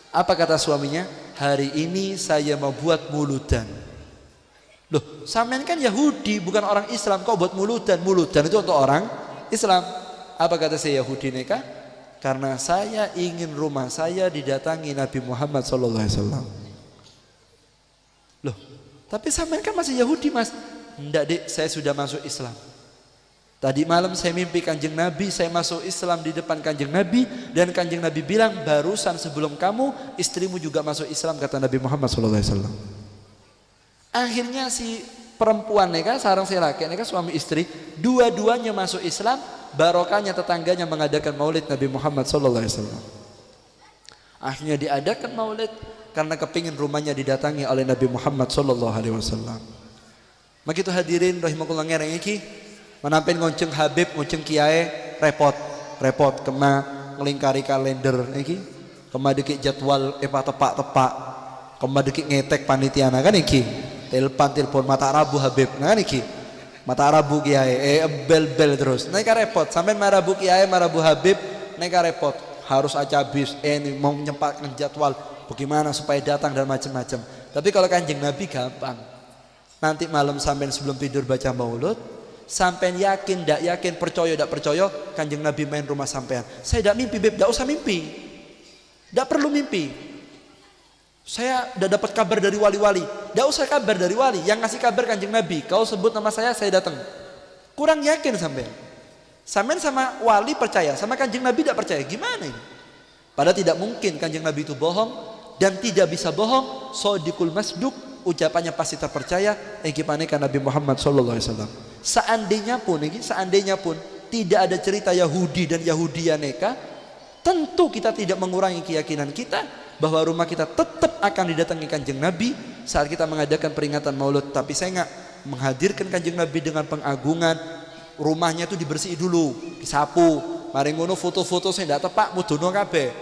Apa kata suaminya? "Hari ini saya mau buat muludan." Loh, sampean kan Yahudi, bukan orang Islam, kok buat muludan? Muludan itu untuk orang Islam. Apa kata si Yahudi nikah? "Karena saya ingin rumah saya didatangi Nabi Muhammad SAW." Loh, tapi sampean kan masih Yahudi, Mas. "Enggak, Dek, saya sudah masuk Islam. Tadi malam saya mimpi Kanjeng Nabi, saya masuk Islam di depan Kanjeng Nabi, dan Kanjeng Nabi bilang barusan sebelum kamu istrimu juga masuk Islam," kata Nabi Muhammad SAW. Akhirnya si perempuan nikah sarang si laki nikah, suami istri, dua-duanya masuk Islam. Barokahnya tetangganya mengadakan maulid Nabi Muhammad SAW. Akhirnya diadakan maulid karena kepingin rumahnya didatangi oleh Nabi Muhammad SAW. Begitu hadirin rahimakumullah ngereng iki, menampin ngonceng Habib, ngonceng Kiai, repot kema ngelingkari kalender iki, kema dikit jadwal tepak, kema dikit ngetek panitiana kan iki, telepon mata Rabu Habib, nah kan iki mata Rabu Kiai, bel terus, naik repot, sampai marabu Kiai, marabu Habib, naik repot, harus acabis, ini mau menyempatkan jadwal, bagaimana supaya datang dan macam-macam. Tapi kalau Kanjeng Nabi gampang, nanti malam sampai sebelum tidur baca maulud. Sampai yakin, tidak yakin, percaya, tidak percaya, Kanjeng Nabi main rumah sampean. "Saya tidak mimpi, Beb, tidak usah mimpi, tidak perlu mimpi. Saya tidak dapat kabar dari wali-wali, tidak usah kabar dari wali, yang ngasih kabar Kanjeng Nabi. Kau sebut nama saya datang." Kurang yakin sampean. Sampean sama wali percaya, sama Kanjeng Nabi tidak percaya, gimana ini? Padahal tidak mungkin Kanjeng Nabi itu bohong, dan tidak bisa bohong. Shodiqul masduq, ucapannya pasti terpercaya. Ekipanekan Nabi Muhammad SAW. Seandainya pun tidak ada cerita Yahudi dan Yahudiya neka, tentu kita tidak mengurangi keyakinan kita bahwa rumah kita tetap akan didatangi Kanjeng Nabi saat kita mengadakan peringatan maulud. Tapi saya nggak menghadirkan Kanjeng Nabi dengan pengagungan. Rumahnya itu dibersih dulu, disapu, mari ngono foto-foto saya tidak tepak mudono kabeh,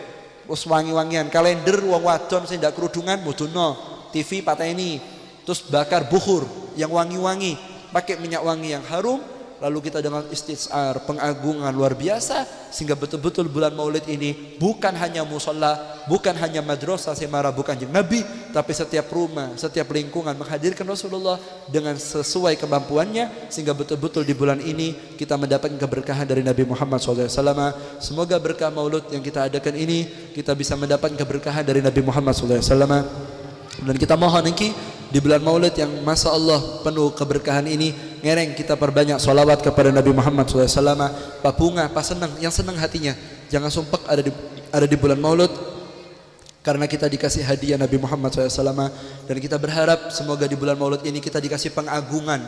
terus wangi-wangian, kalender wong wadon saya tidak kerudungan mudono, TV pateni, terus bakar bukhur yang wangi-wangi, pakai minyak wangi yang harum, lalu kita dengan istisar pengagungan luar biasa, sehingga betul-betul bulan maulid ini bukan hanya musola, bukan hanya madrasah semara bukan Kanjeng Nabi, tapi setiap rumah, setiap lingkungan menghadirkan Rasulullah dengan sesuai kemampuannya, sehingga betul-betul di bulan ini kita mendapatkan keberkahan dari Nabi Muhammad SAW. Semoga berkah maulud yang kita adakan ini kita bisa mendapatkan keberkahan dari Nabi Muhammad SAW. Dan kita mohon iki di bulan maulid yang Masya Allah penuh keberkahan ini, ngereng kita perbanyak sholawat kepada Nabi Muhammad SAW. Pak bunga, pak senang, yang senang hatinya jangan sumpek ada di bulan maulud, karena kita dikasih hadiah Nabi Muhammad SAW. Dan kita berharap semoga di bulan maulud ini kita dikasih pengagungan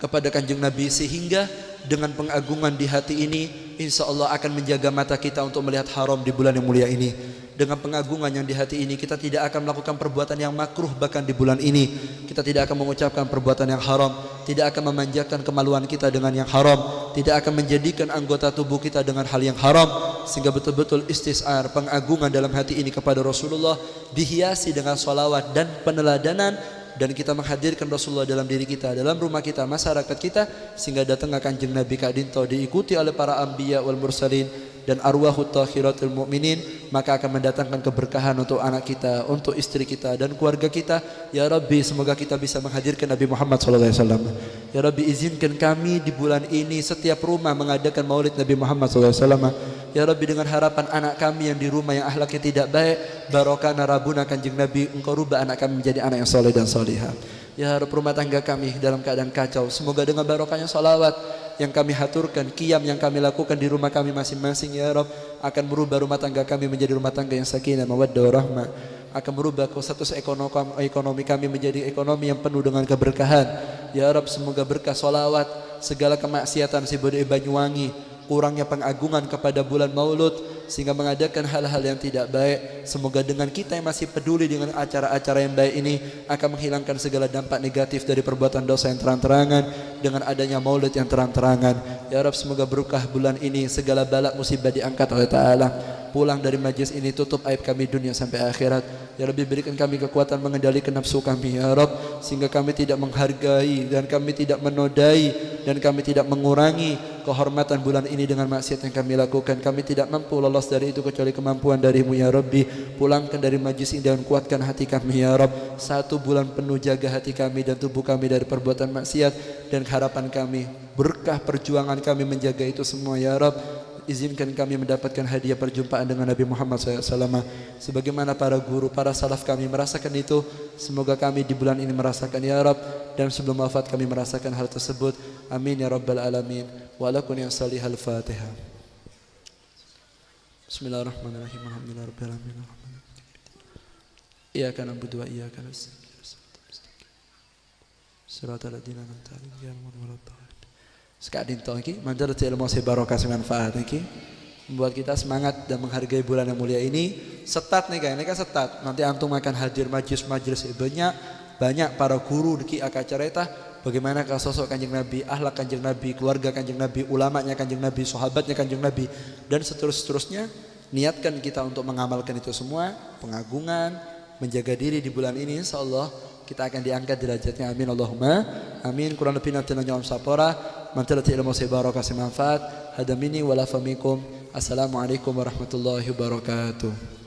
kepada Kanjeng Nabi, sehingga dengan pengagungan di hati ini insya Allah akan menjaga mata kita untuk melihat haram di bulan yang mulia ini. Dengan pengagungan yang di hati ini kita tidak akan melakukan perbuatan yang makruh, bahkan di bulan ini kita tidak akan mengucapkan perbuatan yang haram, tidak akan memanjakan kemaluan kita dengan yang haram, tidak akan menjadikan anggota tubuh kita dengan hal yang haram, sehingga betul-betul istisar pengagungan dalam hati ini kepada Rasulullah dihiasi dengan sholawat dan peneladanan, dan kita menghadirkan Rasulullah dalam diri kita, dalam rumah kita, masyarakat kita, sehingga datang Kanjeng Nabi Kadinto diikuti oleh para anbiya wal mursalin, dan arwahut takhiratul mu'minin, maka akan mendatangkan keberkahan untuk anak kita, untuk istri kita dan keluarga kita. Ya Rabbi, semoga kita bisa menghadirkan Nabi Muhammad SAW. Ya Rabbi, izinkan kami di bulan ini setiap rumah mengadakan maulid Nabi Muhammad SAW. Ya Rabbi, dengan harapan anak kami yang di rumah yang akhlaknya tidak baik, barokana rabuna kanjeng Nabi, engkau rubah anak kami menjadi anak yang soleh dan solihah. Ya Rabb, rumah tangga kami dalam keadaan kacau, semoga dengan barokahnya salawat yang kami haturkan, qiyam yang kami lakukan di rumah kami masing-masing, ya Rabb, akan merubah rumah tangga kami menjadi rumah tangga yang sakinah, mawaddah, warahmah, akan merubah status ekonomi kami menjadi ekonomi yang penuh dengan keberkahan. Ya Rabb, semoga berkah salawat segala kemaksiatan si Bodoi Banyuwangi, kurangnya pengagungan kepada bulan Maulud sehingga mengadakan hal-hal yang tidak baik. Semoga dengan kita yang masih peduli dengan acara-acara yang baik ini akan menghilangkan segala dampak negatif dari perbuatan dosa yang terang-terangan dengan adanya maulid yang terang-terangan. Ya Rabb, semoga berkah bulan ini, segala balak musibah diangkat oleh Ta'ala. Pulang dari majlis ini tutup aib kami dunia sampai akhirat. Ya Rabbi, berikan kami kekuatan mengendalikan nafsu kami, ya Rabb, sehingga kami tidak menghargai dan kami tidak menodai dan kami tidak mengurangi kehormatan bulan ini dengan maksiat yang kami lakukan. Kami tidak mampu lolos dari itu kecuali kemampuan darimu, ya Rabbi. Pulangkan dari majlis ini dan kuatkan hati kami, ya Rabb. 1 bulan penuh jaga hati kami dan tubuh kami dari perbuatan maksiat, dan harapan kami, berkah perjuangan kami menjaga itu semua, ya Rabb. Izinkan kami mendapatkan hadiah perjumpaan dengan Nabi Muhammad SAW sebagaimana para guru, para salaf kami merasakan itu. Semoga kami di bulan ini merasakan, ya Rabb, dan sebelum wafat kami merasakan hal tersebut. Amin ya Rabbal Alamin. Wa lakum yang salihal Fatihah. Bismillahirrahmanirrahim. Alhamdulillah Rabbil Alamin. Iyyaka na'budu wa iyyaka nasta'in. Shiratal ladzina an'amta 'alaihim ghairil maghdubi 'alaihim. Sekadin toh iki manjar ilmu barokah manfaat iki membuat kita semangat dan menghargai bulan yang mulia ini. Setat nih kan, ini kan setat. Nanti antum akan hadir majlis banyak para guru di acara itu. Bagaimana sosok kanjeng Nabi, akhlak kanjeng Nabi, keluarga kanjeng Nabi, ulamanya kanjeng Nabi, sahabatnya kanjeng Nabi, dan seterusnya. Niatkan kita untuk mengamalkan itu semua, pengagungan, menjaga diri di bulan ini, insyaallah kita akan diangkat derajatnya. Amin Allahumma amin. Kurang lebih nanti nyawam sapora mantalati ilmu barokah manfaat. Hadamini wala famikum. Assalamualaikum warahmatullahi wabarakatuh.